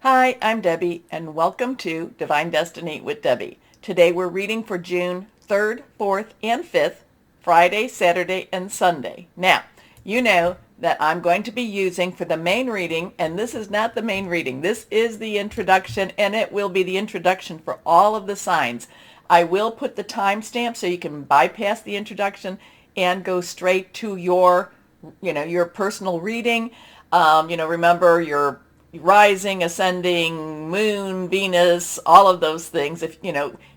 Hi, I'm Debbie, and welcome to Divine Destiny with Debbie. Today we're reading for June 3rd, 4th, and 5th, Friday, Saturday, and Sunday. Now, you know that I'm going to be using for the main reading, and this is not the main reading. This is the introduction, and it will be the introduction for all of the signs. I will put the timestamp so you can bypass the introduction and go straight to your personal reading. Remember your rising, ascending, moon, Venus, all of those things. If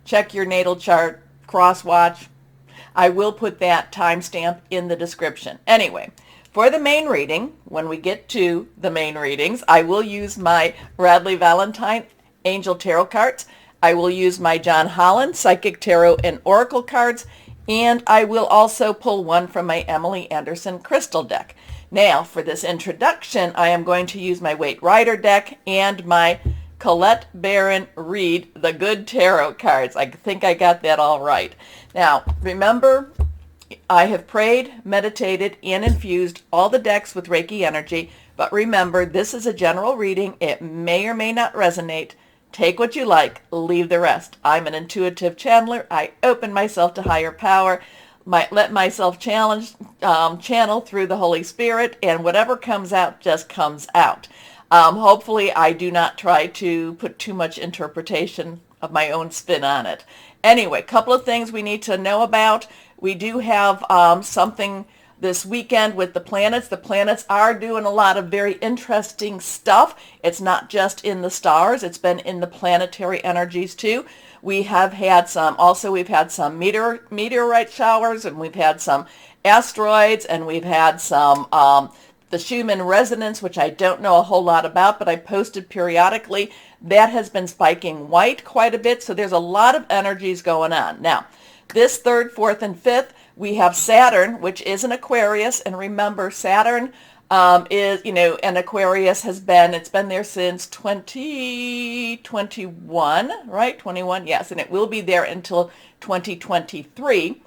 check your natal chart, crosswatch. I will put that timestamp in the description. Anyway, for the main reading, when we get to the main readings, I will use my Radley Valentine Angel Tarot cards. I will use my John Holland Psychic Tarot and Oracle cards, and I will also pull one from my Emily Anderson Crystal deck. Now, for this introduction, I am going to use my Waite Rider deck and my Colette Baron Reed The Good Tarot cards. I think I got that all right. Now, remember, I have prayed, meditated, and infused all the decks with Reiki energy, but remember, this is a general reading. It may or may not resonate. Take what you like, leave the rest. I'm an intuitive channeler. I open myself to higher power. Let myself channel through the Holy Spirit, and whatever comes out just comes out. Hopefully I do not try to put too much interpretation of my own spin on it. Anyway, a couple of things we need to know about. We do have something this weekend with the planets. The planets are doing a lot of very interesting stuff. It's not just in the stars. It's been in the planetary energies too. We've had some meteorite showers, and we've had some asteroids, and we've had some the Schumann resonance, which I don't know a whole lot about, but I posted periodically. That has been spiking white quite a bit, so there's a lot of energies going on. Now, this 3rd, 4th, and 5th, we have Saturn, which is an Aquarius, and remember, Saturn and Aquarius it's been there since 2021, right? 21, yes, and it will be there until 2023.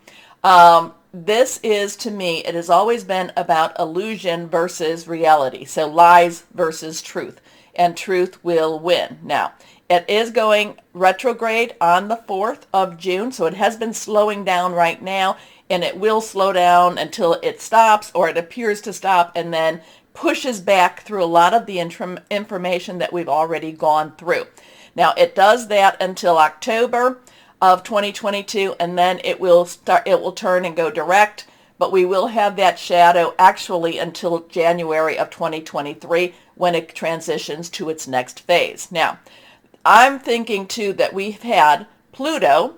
This is, to me, it has always been about illusion versus reality, so lies versus truth, and truth will win. Now, it is going retrograde on the 4th of June, so it has been slowing down right now, and it will slow down until it stops, or it appears to stop, and then pushes back through a lot of the information that we've already gone through. Now, it does that until October of 2022, and then it will turn and go direct, but we will have that shadow actually until January of 2023 when it transitions to its next phase. Now, I'm thinking too that we've had Pluto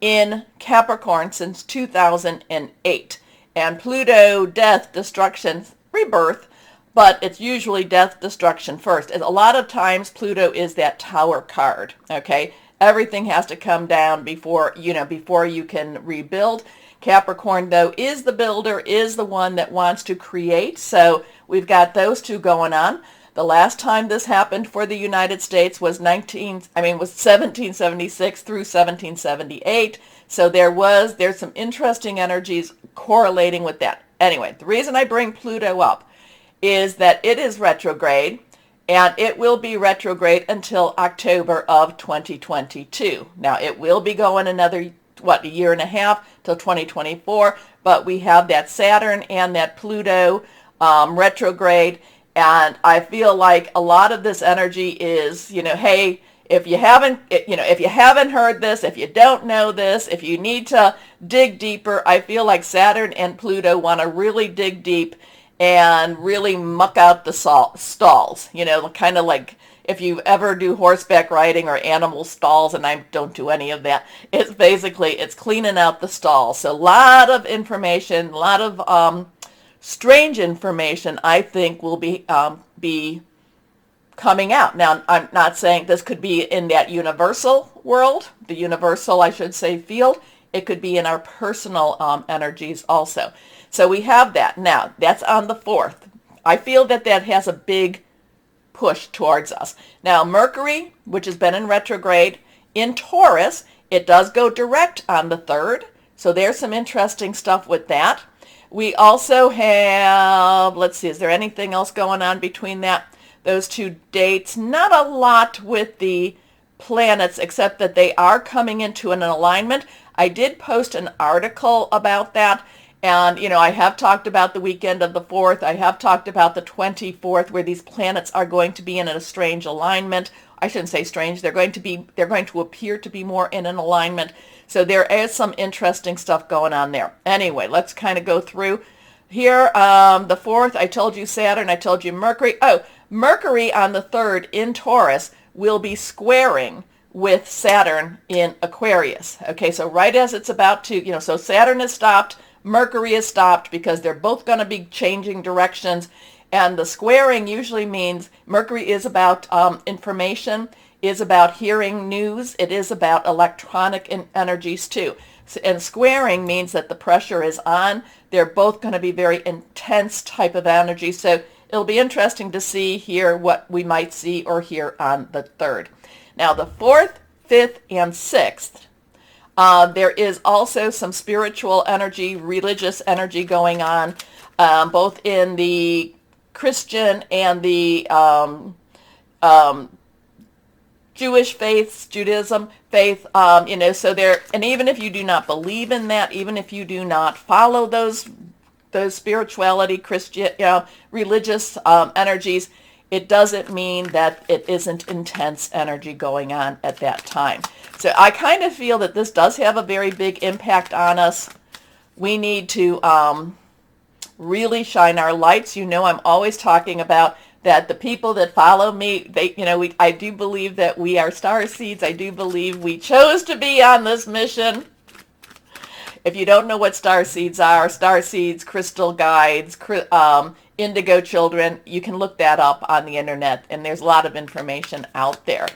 in Capricorn since 2008. And Pluto, death, destruction, rebirth, but it's usually death, destruction first. And a lot of times Pluto is that tower card, okay? Everything has to come down before you can rebuild. Capricorn, though, is the builder, is the one that wants to create. So we've got those two going on. The last time this happened for the United States was 1776 through 1778. So there's some interesting energies correlating with that. Anyway, the reason I bring Pluto up is that it is retrograde, and it will be retrograde until October of 2022. Now, it will be going another, a year and a half till 2024, but we have that Saturn and that Pluto retrograde. And I feel like a lot of this energy is, hey, if you haven't heard this, if you don't know this, if you need to dig deeper, I feel like Saturn and Pluto want to really dig deep and really muck out the stalls, kind of like if you ever do horseback riding or animal stalls, and I don't do any of that. It's cleaning out the stalls. So a lot of information, a lot of strange information, I think, will be coming out. Now, I'm not saying this could be in that universal world, the universal, I should say, field. It could be in our personal energies also. So we have that. Now, that's on the 4th. I feel that has a big push towards us. Now, Mercury, which has been in retrograde in Taurus, it does go direct on the 3rd. So there's some interesting stuff with that. We also have, let's see, is there anything else going on between that? those two dates. Not a lot with the planets, except that they are coming into an alignment. I did post an article about that. And, I have talked about the weekend of the 4th. I have talked about the 24th, where these planets are going to be in a strange alignment. I shouldn't say strange. They're going to appear to be more in an alignment. So there is some interesting stuff going on there. Anyway, let's kind of go through here. The 4th, I told you Saturn. I told you Mercury. Oh, Mercury on the 3rd in Taurus will be squaring with Saturn in Aquarius. Okay, so right as it's about to, so Saturn is stopped. Mercury is stopped because they're both going to be changing directions. And the squaring usually means Mercury is about information, is about hearing news. It is about electronic energies too. And squaring means that the pressure is on. They're both going to be very intense type of energy. So it'll be interesting to see here what we might see or hear on the 3rd. Now the 4th, 5th, and 6th. There is also some spiritual energy, religious energy going on, both in the Christian and the Jewish faiths, Judaism faith, so there, and even if you do not believe in that, even if you do not follow those spirituality, Christian, religious energies, it doesn't mean that it isn't intense energy going on at that time. So I kind of feel that this does have a very big impact on us. We need to really shine our lights. I'm always talking about that the people that follow me, I do believe that we are star seeds. I do believe we chose to be on this mission. If you don't know what star seeds, crystal guides, indigo children, you can look that up on the internet, and there's a lot of information out there.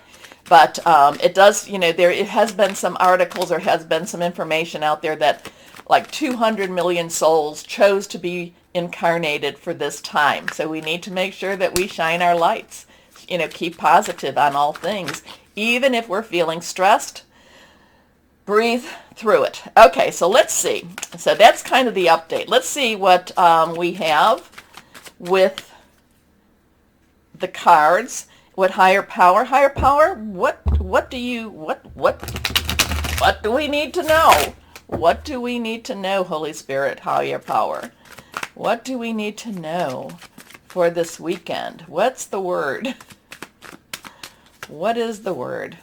But it does, it has been some articles or has been some information out there that like 200 million souls chose to be incarnated for this time. So we need to make sure that we shine our lights, keep positive on all things. Even if we're feeling stressed, breathe through it. Okay, so let's see. So that's kind of the update. Let's see what we have with the cards. What higher power? What do we need to know? What do we need to know, Holy Spirit, higher power? What do we need to know for this weekend? What's the word? What is the word?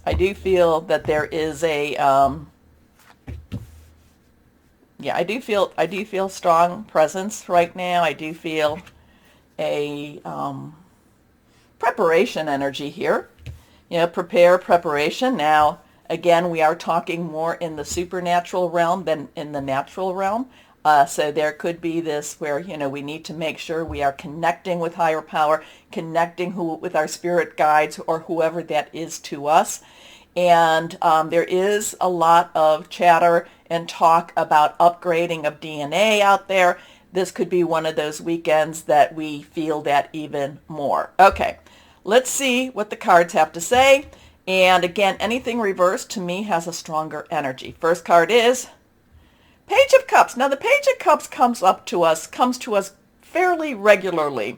I do feel that there is a I do feel strong presence right now. I do feel a preparation energy here. Preparation. Now, again, we are talking more in the supernatural realm than in the natural realm. So there could be this where, we need to make sure we are connecting with higher power, connecting with our spirit guides or whoever that is to us. And there is a lot of chatter and talk about upgrading of DNA out there. This could be one of those weekends that we feel that even more. Okay, let's see what the cards have to say. And again, anything reversed to me has a stronger energy. First card is Page of Cups. Now the Page of Cups comes to us fairly regularly.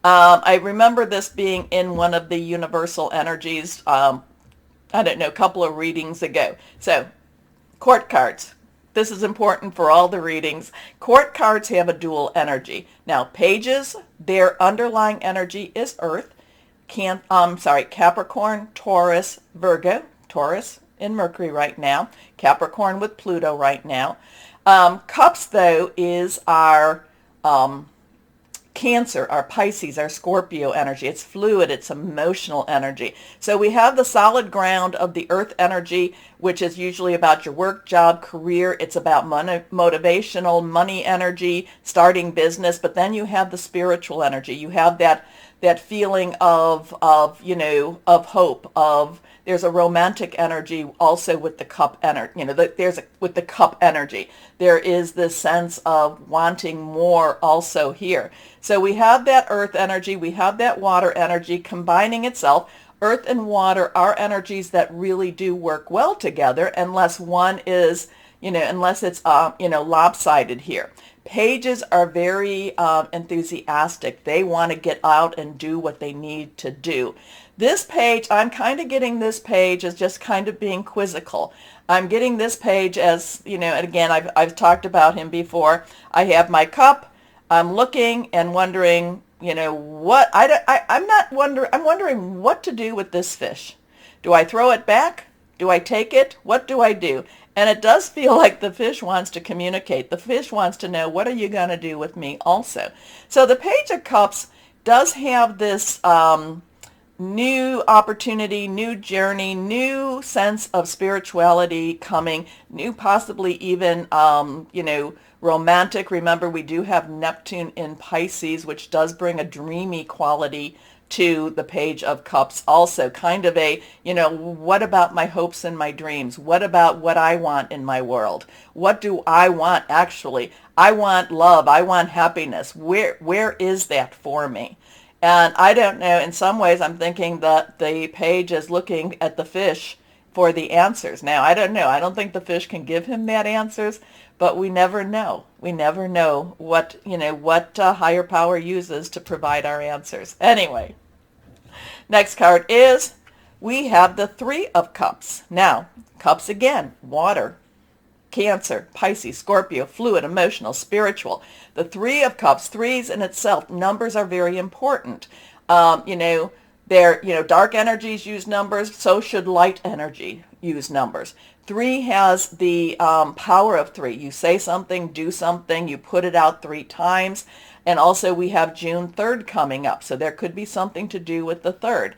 I remember this being in one of the universal energies, a couple of readings ago. So, court cards. This is important for all the readings. Court cards have a dual energy. Now, pages, their underlying energy is Earth. Capricorn, Taurus, Virgo. Taurus in Mercury right now. Capricorn with Pluto right now. Cups, though, is our Cancer, our Pisces, our Scorpio energy. It's fluid, it's emotional energy. So we have the solid ground of the earth energy, which is usually about your work, job, career. It's about motivational, money energy, starting business. But then you have the spiritual energy. You have that feeling of hope, there's a romantic energy also with the cup energy. With the cup energy. There is this sense of wanting more also here. So we have that earth energy, we have that water energy combining itself. Earth and water are energies that really do work well together unless one is, unless it's, lopsided here. Pages are very enthusiastic. They want to get out and do what they need to do. This page, I'm kind of getting this page as just kind of being quizzical. I'm getting this page as, and again, I've talked about him before. I have my cup. I'm looking and wondering, what, I'm wondering what to do with this fish. Do I throw it back? Do I take it? What do I do? And it does feel like the fish wants to communicate. The fish wants to know, what are you going to do with me also? So the Page of Cups does have this new opportunity, new journey, new sense of spirituality coming, new possibly even, romantic. Remember, we do have Neptune in Pisces, which does bring a dreamy quality to the Page of Cups also. Kind of a, what about my hopes and my dreams? What about what I want in my world? What do I want actually? I want love. I want happiness. Where is that for me? And I don't know, in some ways I'm thinking that the page is looking at the fish for the answers. Now, I don't know. I don't think the fish can give him that answers, but we never know. We never know what, what higher power uses to provide our answers. Anyway, next card is, we have the Three of Cups. Now, cups again, water, Cancer, Pisces, Scorpio, fluid, emotional, spiritual. The Three of Cups, threes in itself, numbers are very important. Dark energies use numbers, so should light energy use numbers. Three has the power of three. You say something, do something, you put it out 3 times. And also we have June 3rd coming up, so there could be something to do with the 3rd.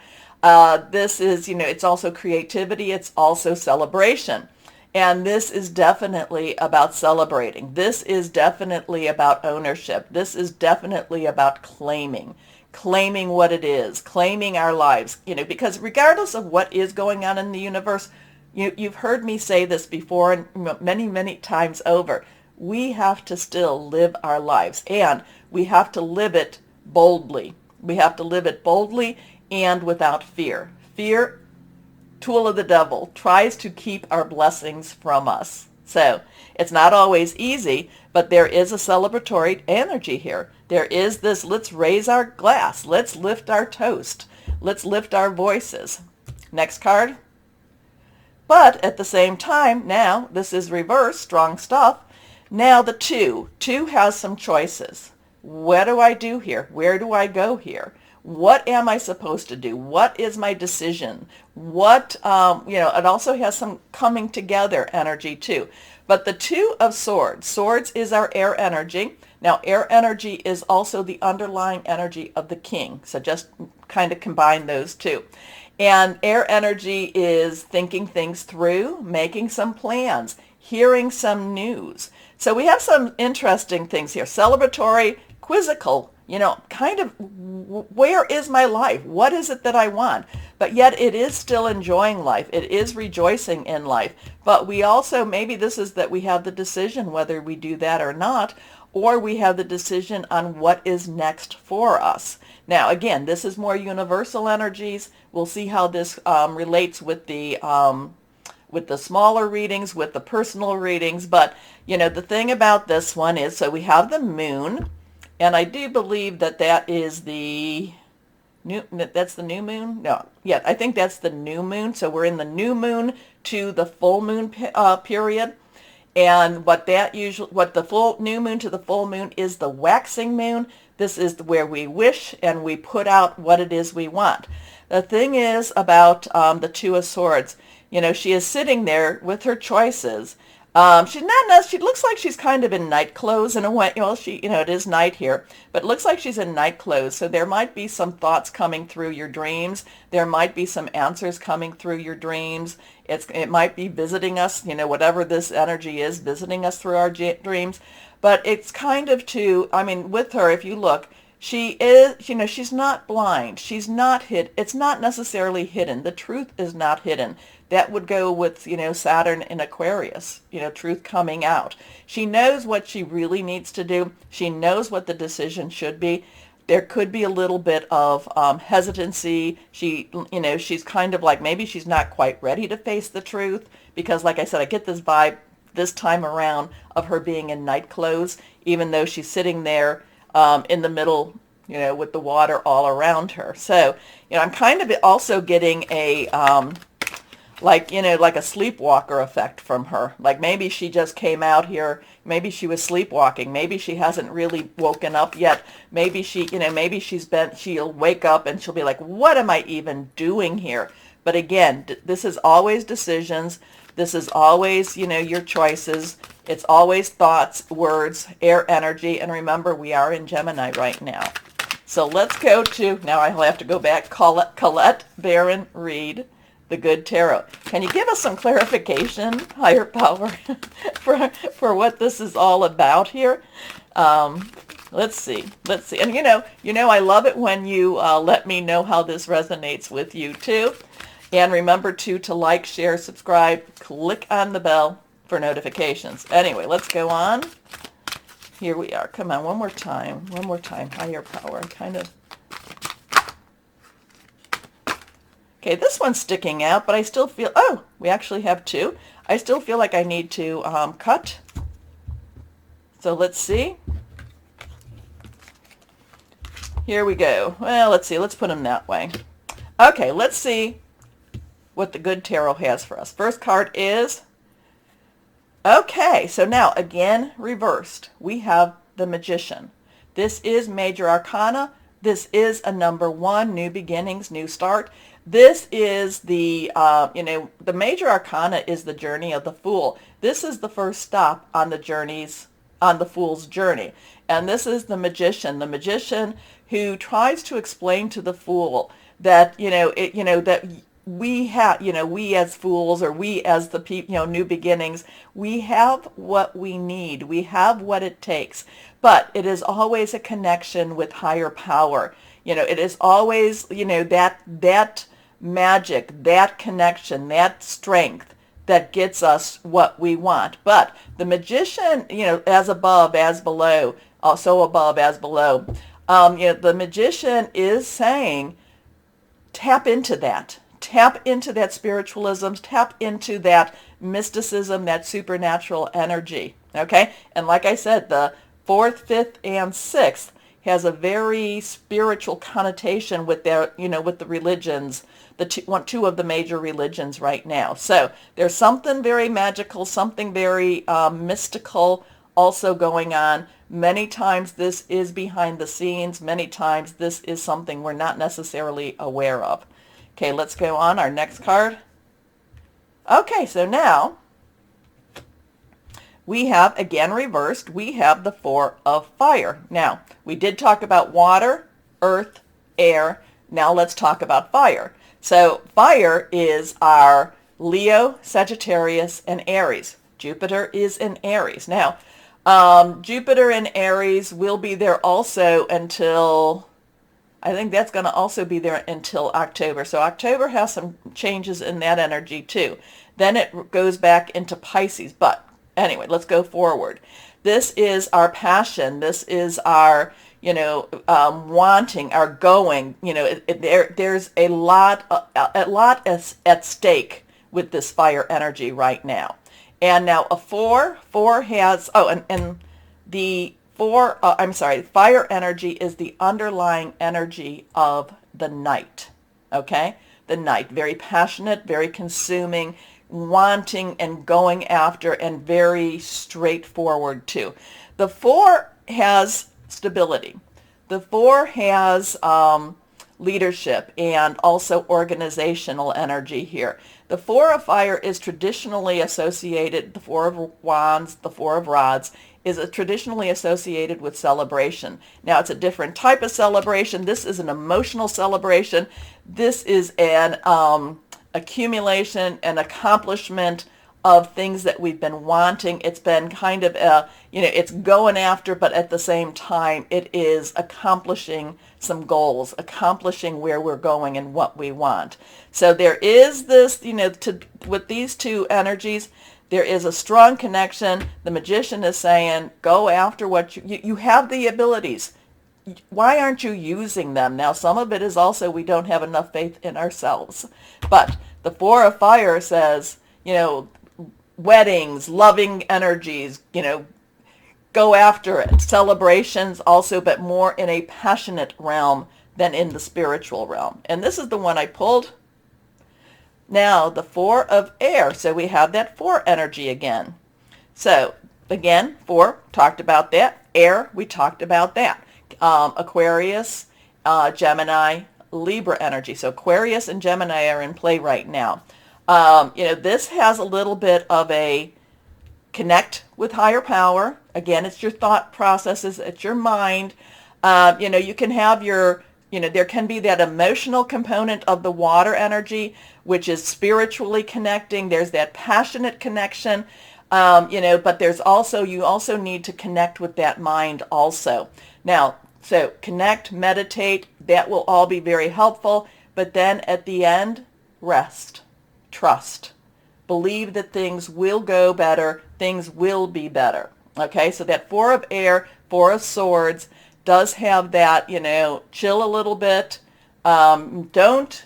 This is, it's also creativity, it's also celebration. And this is definitely about celebrating. This is definitely about ownership. This is definitely about claiming what it is, claiming our lives, because regardless of what is going on in the universe, you've heard me say this before and many, many times over, we have to still live our lives, and we have to live it boldly. We have to live it boldly and without fear. Fear, tool of the devil, tries to keep our blessings from us. So it's not always easy, but there is a celebratory energy here. There is this, let's raise our glass, let's lift our toast, let's lift our voices. Next card. But at the same time, now this is reverse, strong stuff. Now the two has some choices. What do I do here? Where do I go here? What am I supposed to do? What is my decision? What, it also has some coming together energy too. But the Two of Swords, swords is our air energy. Now, air energy is also the underlying energy of the king. So just kind of combine those two. And air energy is thinking things through, making some plans, hearing some news. So we have some interesting things here. Celebratory, quizzical, kind of, where is my life? What is it that I want? But yet it is still enjoying life. It is rejoicing in life. But we also, maybe this is that we have the decision whether we do that or not, or we have the decision on what is next for us. Now, again, this is more universal energies. We'll see how this relates with the smaller readings, with the personal readings. But, the thing about this one is, so we have the moon. And I do believe that is the that's the new moon. No, yeah, I think that's the new moon. So we're in the new moon to the full moon period. And what the full new moon to the full moon is the waxing moon. This is where we wish and we put out what it is we want. The thing is about the Two of Swords, she is sitting there with her choices. She looks like she's kind of in night clothes in a way. It is night here, but it looks like she's in night clothes. So there might be some thoughts coming through your dreams. There might be some answers coming through your dreams. It might be visiting us, whatever this energy is, visiting us through our dreams. But it's kind of with her, if you look, she is, she's not blind. She's not hid. It's not necessarily hidden. The truth is not hidden. That would go with, Saturn in Aquarius, truth coming out. She knows what she really needs to do. She knows what the decision should be. There could be a little bit of hesitancy. She's kind of like, maybe she's not quite ready to face the truth because, like I said, I get this vibe this time around of her being in night clothes, even though she's sitting there in the middle, with the water all around her. So, I'm kind of also getting a like a sleepwalker effect from her. Like maybe she just came out here, maybe she was sleepwalking, maybe she hasn't really woken up yet, maybe she'll wake up and she'll be like, what am I even doing here? But again, this is always decisions. This is always, your choices. It's always thoughts, words, air energy. And remember, we are in Gemini right now. So let's go to, now I'll have to go back, Colette Baron Reed, the Good Tarot. Can you give us some clarification, higher power, for what this is all about here? Let's see. And I love it when you let me know how this resonates with you too. And remember to like, share, subscribe, click on the bell for notifications. Anyway, let's go on. Here we are. Come on, one more time. Higher power. Okay, this one's sticking out, but I still feel, we actually have two. I still feel like I need to cut. So let's see. Here we go. Well, let's see. Let's put them that way. Okay, let's see what the Good Tarot has for us. First card is, okay, so now again reversed. We have the Magician. This is Major Arcana. This is a number 1, new beginnings, new start. This is the, the Major Arcana is the journey of the Fool. This is the first stop on the Fool's journey. And this is the Magician who tries to explain to the Fool that, that we have, we as fools, or we as the people, new beginnings, we have what we need. We have what it takes. But it is always a connection with higher power. It is always, that magic, that connection, that strength that gets us what we want. But the Magician, as above, as below, also above, as below, the Magician is saying, tap into that. Tap into that spiritualism, tap into that mysticism, that supernatural energy, okay? And like I said, the 4th, 5th, and 6th has a very spiritual connotation with their, with the religions, two of the major religions right now. So there's something very magical, something very mystical also going on. Many times this is behind the scenes. Many times this is something we're not necessarily aware of. Okay, let's go on. Our next card. Okay, so now we have, again reversed, we have the 4 of Fire. Now, we did talk about water, earth, air. Now let's talk about fire. So fire is our Leo, Sagittarius, and Aries. Jupiter is in Aries. Now, Jupiter in Aries will be there also until, I think that's going to also be there until October. So October has some changes in that energy too. Then it goes back into Pisces. But anyway, let's go forward. This is our passion. This is our, wanting, our going. There's a lot at stake with this fire energy right now. And now a 4 has, and the fire energy is the underlying energy of the night, okay? The night, very passionate, very consuming, wanting and going after, and very straightforward too. The 4 has stability. The 4 has leadership and also organizational energy here. The 4 of Fire is traditionally associated, the 4 of Wands, the 4 of Rods, is traditionally associated with celebration. Now, it's a different type of celebration. This is an emotional celebration. This is an accumulation, an accomplishment of things that we've been wanting. It's been kind of, it's going after, but at the same time, it is accomplishing some goals, accomplishing where we're going and what we want. So there is this, with these two energies, there is a strong connection. The Magician is saying, go after what you have the abilities. Why aren't you using them? Now, some of it is also we don't have enough faith in ourselves. But the 4 of Fire says, weddings, loving energies, go after it. Celebrations also, but more in a passionate realm than in the spiritual realm. And this is the one I pulled. Now, the Four of Air. So we have that 4 energy again. So, again, 4, talked about that. Air, we talked about that. Aquarius, Gemini, Libra energy. So Aquarius and Gemini are in play right now. This has a little bit of a connect with higher power. Again, it's your thought processes, it's your mind. You can have there can be that emotional component of the water energy, which is spiritually connecting. There's that passionate connection, but you also need to connect with that mind also. Now, so connect, meditate, that will all be very helpful. But then at the end, rest, trust. Believe that things will go better, things will be better. Okay, so that 4 of Air, 4 of Swords does have that, chill a little bit. Don't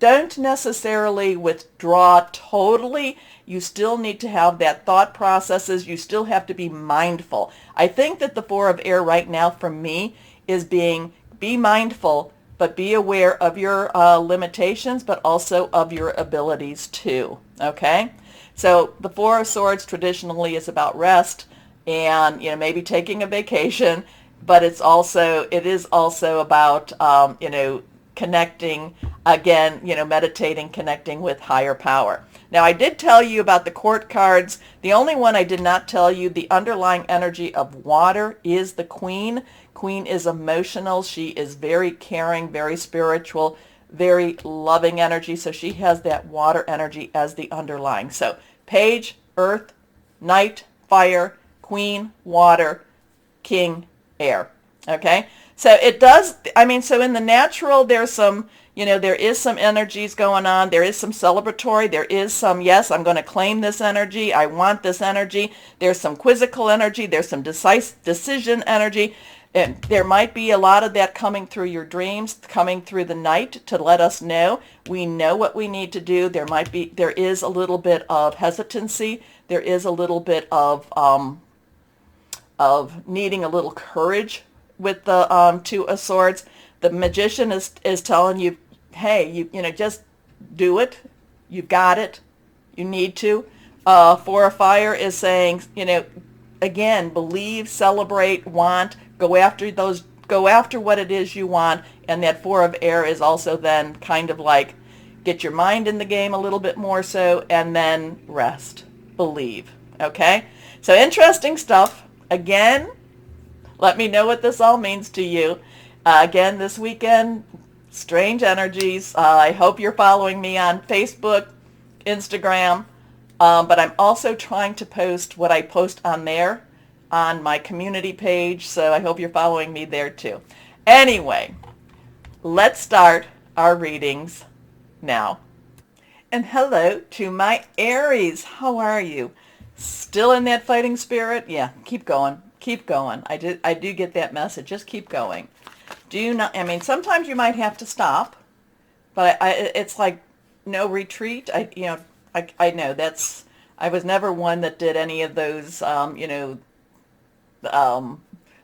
necessarily withdraw totally. You still need to have that thought processes. You still have to be mindful. I think that the 4 of Air right now for me is be mindful, but be aware of your limitations, but also of your abilities too. Okay? So the 4 of Swords traditionally is about rest and, maybe taking a vacation, but it is also about, connecting again, meditating, connecting with higher power. Now, I did tell you about the court cards. The only one I did not tell you, the underlying energy of water is the Queen. Queen is emotional. She is very caring, very spiritual, very loving energy. So she has that water energy as the underlying. So Page, Earth, Knight, Fire, Queen, Water, King, Air. Okay? So it does, so in the natural, there's some, there is some energies going on. There is some celebratory. There is some, yes, I'm going to claim this energy. I want this energy. There's some quizzical energy. There's some decision energy. And there might be a lot of that coming through your dreams, coming through the night to let us know. We know what we need to do. There is a little bit of hesitancy. There is a little bit of needing a little courage with the 2 of Swords. The Magician is telling you, hey, just do it. You've got it. You need to. 4 of Fire is saying, again, believe, celebrate, want, go after what it is you want. And that 4 of Air is also then kind of like get your mind in the game a little bit more so, and then rest, believe. Okay? So interesting stuff. Again, let me know what this all means to you. Again, this weekend, strange energies. I hope you're following me on Facebook, Instagram, but I'm also trying to post what I post on there on my community page, so I hope you're following me there too. Anyway, let's start our readings now. And hello to my Aries. How are you? Still in that fighting spirit? Yeah, keep going. Keep going. I do get that message. Just keep going. Do not, sometimes you might have to stop, but it's like no retreat. I know that's, I was never one that did any of those,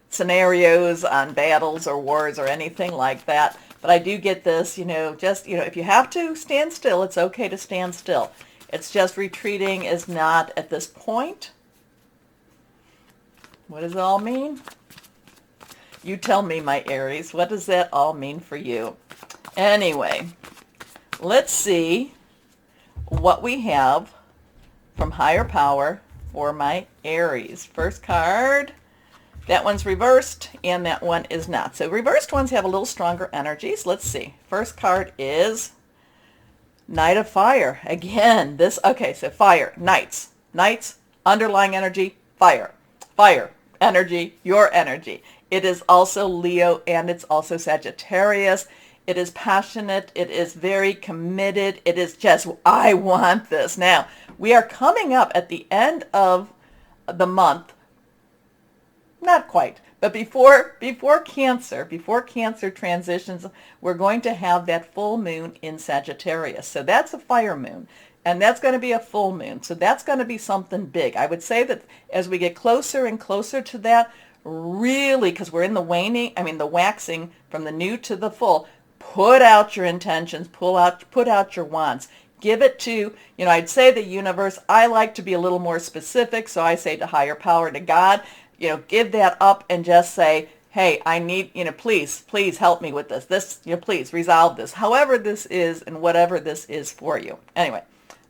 scenarios on battles or wars or anything like that. But I do get this, if you have to stand still, it's okay to stand still. It's just retreating is not at this point. What does it all mean? You tell me, my Aries. What does that all mean for you? Anyway, let's see what we have from higher power for my Aries. First card. That one's reversed, and that one is not. So reversed ones have a little stronger energies. Let's see. First card is Knight of Fire. Again, so fire, knights, underlying energy, fire, energy, your energy. It is also Leo, and it's also Sagittarius. It is passionate. It is very committed. It is just, I want this. Now, we are coming up at the end of the month. Not quite, but before Cancer transitions, we're going to have that full moon in Sagittarius. So that's a fire moon. And that's going to be a full moon. So that's going to be something big. I would say that as we get closer and closer to that, really, because we're in the the waxing from the new to the full, put out your intentions, put out your wants. Give it to, I'd say the universe. I like to be a little more specific, so I say to higher power, to God, give that up and just say, hey, I need, please help me with this, please resolve this, however this is and whatever this is for you. Anyway,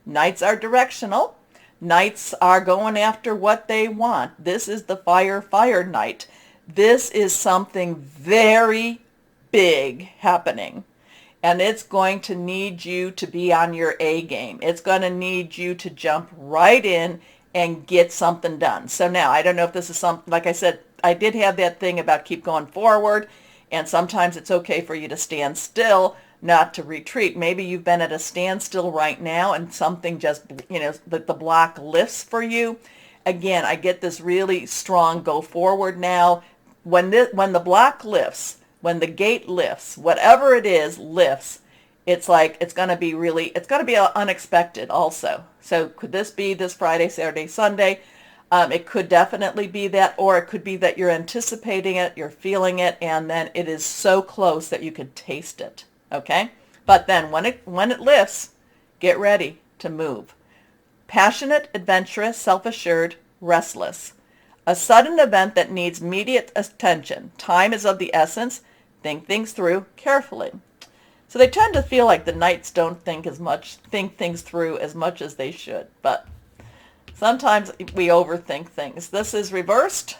nights are directional. Nights are going after what they want. This is the fire night. This is something very big happening. And it's going to need you to be on your A game. It's going to need you to jump right in and get something done. So now, I don't know if this is something, like I said, I did have that thing about keep going forward, and sometimes it's okay for you to stand still, not to retreat. Maybe you've been at a standstill right now and something just, the block lifts for you. Again, I get this really strong go forward now. When the block lifts, when the gate lifts, whatever it is lifts, it's like it's going to be unexpected also. So could this be this Friday, Saturday, Sunday? It could definitely be that, or it could be that you're anticipating it, you're feeling it, and then it is so close that you could taste it. Okay? But then when it lifts, get ready to move. Passionate, adventurous, self-assured, restless. A sudden event that needs immediate attention. Time is of the essence. Think things through carefully. So they tend to feel like the Knights don't think things through as much as they should. But sometimes we overthink things. This is reversed.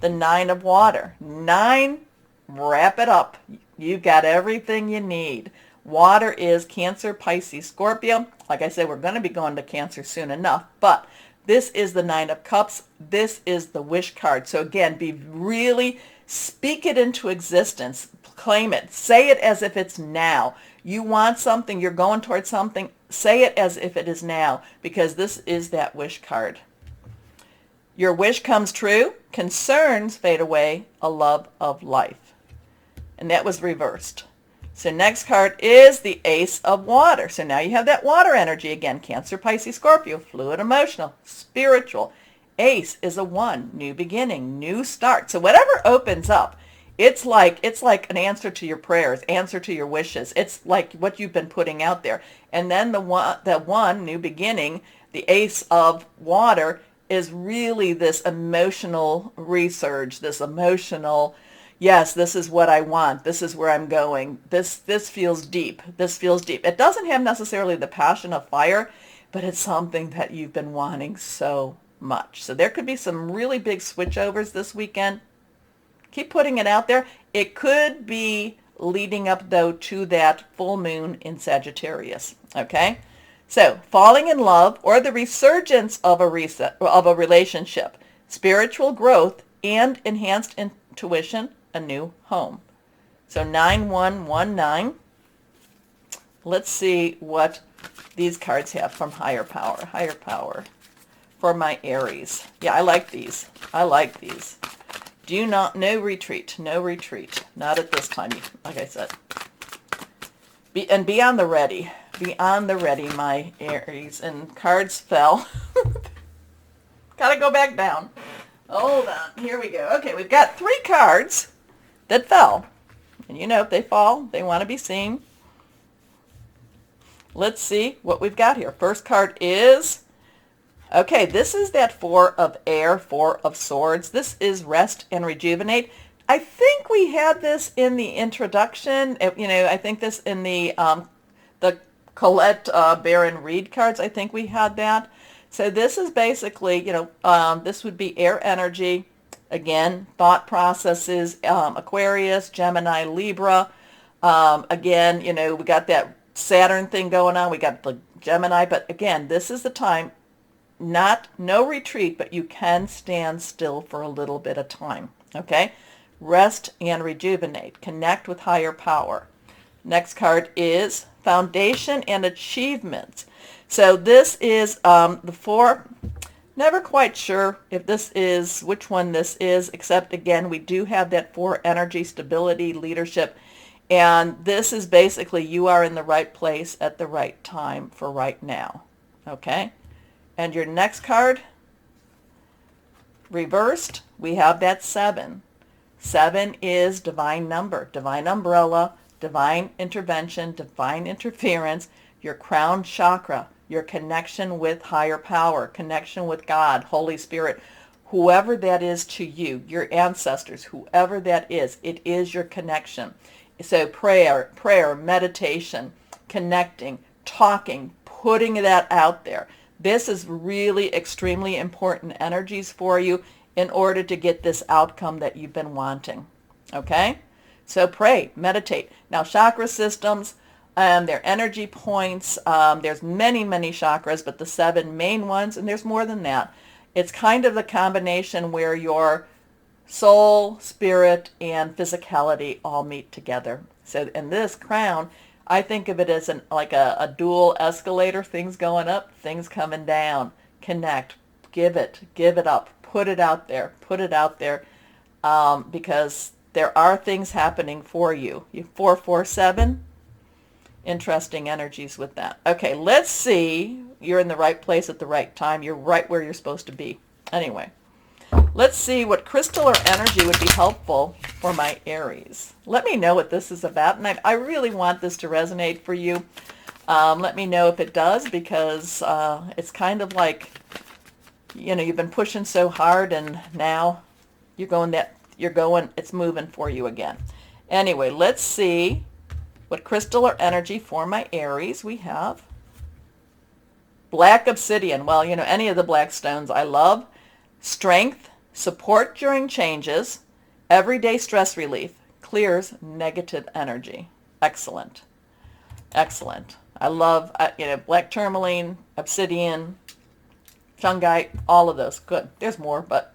The 9 of water. 9, wrap it up. You've got everything you need. Water is Cancer, Pisces, Scorpio. Like I said, we're going to be going to Cancer soon enough. But this is the 9 of Cups. This is the wish card. So again, speak it into existence. Claim it. Say it as if it's now. You want something. You're going towards something. Say it as if it is now, because this is that wish card. Your wish comes true. Concerns fade away. A love of life. And that was reversed. So next card is the Ace of Water. So now you have that water energy again. Cancer, Pisces, Scorpio. Fluid, emotional, spiritual. Ace is a 1. New beginning. New start. So whatever opens up, it's like an answer to your prayers, answer to your wishes. It's like what you've been putting out there. And then the one, new beginning, the Ace of Water, is really this emotional resurge, this emotional, yes, this is what I want. This is where I'm going. This feels deep. This feels deep. It doesn't have necessarily the passion of fire, but it's something that you've been wanting so much. So there could be some really big switchovers this weekend. Keep putting it out there. It could be leading up, though, to that full moon in Sagittarius. Okay? So, falling in love or the resurgence of a relationship, spiritual growth, and enhanced intuition, a new home. So 9119. Let's see what these cards have from higher power. Higher power for my Aries. Yeah, I like these. No retreat. Not at this time, like I said. Be on the ready. Be on the ready, my Aries. And cards fell. Gotta go back down. Hold on. Here we go. Okay, we've got 3 cards that fell. And if they fall, they want to be seen. Let's see what we've got here. First card is... Okay, this is that 4 of air, 4 of swords. This is rest and rejuvenate. I think we had this in the introduction. I think this in the Colette Baron Reed cards. I think we had that. So this is basically, this would be air energy. Again, thought processes, Aquarius, Gemini, Libra. Again, we got that Saturn thing going on. We got the Gemini. But again, this is the time. No retreat, but you can stand still for a little bit of time. Okay? Rest and rejuvenate. Connect with higher power. Next card is foundation and achievements. So this is the 4. Never quite sure if which one this is, except again, we do have that 4 energy, stability, leadership. And this is basically you are in the right place at the right time for right now. Okay? And your next card, reversed, we have that 7. 7 is divine number, divine umbrella, divine intervention, divine interference, your crown chakra, your connection with higher power, connection with God, Holy Spirit, whoever that is to you, your ancestors, whoever that is, it is your connection. So prayer, meditation, connecting, talking, putting that out there. This is really extremely important energies for you in order to get this outcome that you've been wanting. Okay? So pray, meditate. Now chakra systems, they're energy points. There's many, many chakras, but the 7 main ones, and there's more than that. It's kind of the combination where your soul, spirit, and physicality all meet together. So in this crown, I think of it as like a dual escalator, things going up, things coming down. Connect, give it up, put it out there, because there are things happening for you. 447, interesting energies with that. Okay, let's see. You're in the right place at the right time. You're right where you're supposed to be. Anyway, let's see what crystal or energy would be helpful for my Aries. Let me know what this is about, and I really want this to resonate for you. Let me know if it does, because it's kind of like, you've been pushing so hard, and now it's moving for you again. Anyway, let's see what crystal or energy for my Aries we have. Black obsidian. Well, any of the black stones I love. Strength, support during changes, everyday stress relief, clears negative energy. Excellent. Excellent. I love, black tourmaline, obsidian, shungite, all of those. Good. There's more, but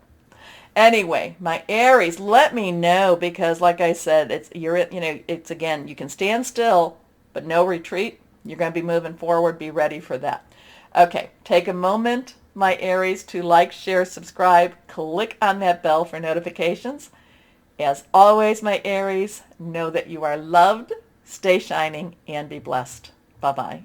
anyway, my Aries, let me know, because like I said, it's again, you can stand still, but no retreat. You're going to be moving forward. Be ready for that. Okay, take a moment, my Aries, to like, share, subscribe, click on that bell for notifications. As always, my Aries, know that you are loved, stay shining, and be blessed. Bye-bye.